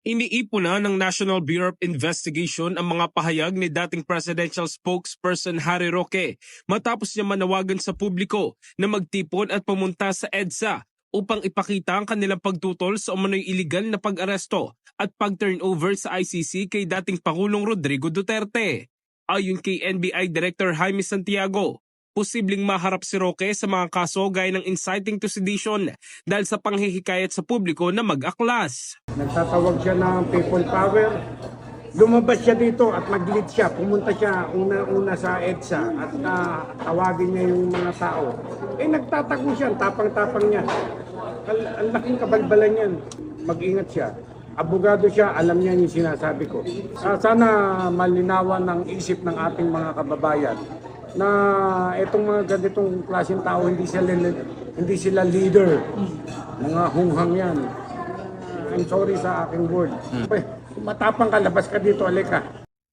Iniipuna ng National Bureau of Investigation ang mga pahayag ni dating presidential spokesperson Harry Roque matapos niya manawagan sa publiko na magtipon at pumunta sa EDSA upang ipakita ang kanilang pagtutol sa umano'y iligal na pag-aresto at pag-turnover sa ICC kay dating Pangulong Rodrigo Duterte. Ayon kay NBI Director Jaime Santiago, posibleng maharap si Roque sa mga kaso gaya ng inciting to sedition dahil sa panghihikayat sa publiko na mag-aklas. Nagtatawag siya ng people power. Lumabas siya dito at mag-lead siya. Pumunta siya una sa EDSA at tawagin niya yung mga tao. Nagtatago siya, tapang-tapang niya. Ang laking kabalbalan niyan. Mag-ingat siya. Abogado siya, alam niya yung sinasabi ko. Sana malinawan ng isip ng ating mga kababayan na itong mga ganitong klaseng tao hindi sila leader. Mga hunghang yan. I'm sorry sa aking word. Matapang ka, labas ka dito, alika.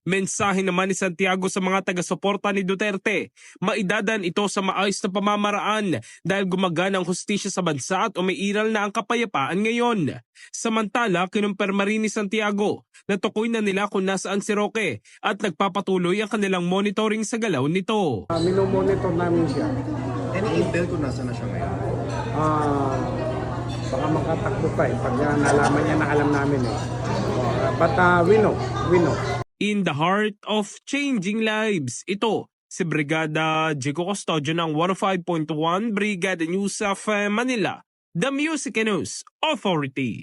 Mensahe naman ni Santiago sa mga taga-suporta ni Duterte, maidadan ito sa maayos na pamamaraan dahil gumagana ang hustisya sa bansa at umiiral na ang kapayapaan ngayon. Samantala, kinumpirma rin ni Santiago na tukoy na nila kung nasaan si Roque at nagpapatuloy ang kanilang monitoring sa galaw nito. Minomonitor namin siya. Any intel kung nasaan na siya ngayon? Baka makatakbo pa pag nalaman niya na alam namin But we know. In the heart of changing lives, ito si Brigada Jico Custodio ng 105.1 Brigada News of Manila, The Music News Authority.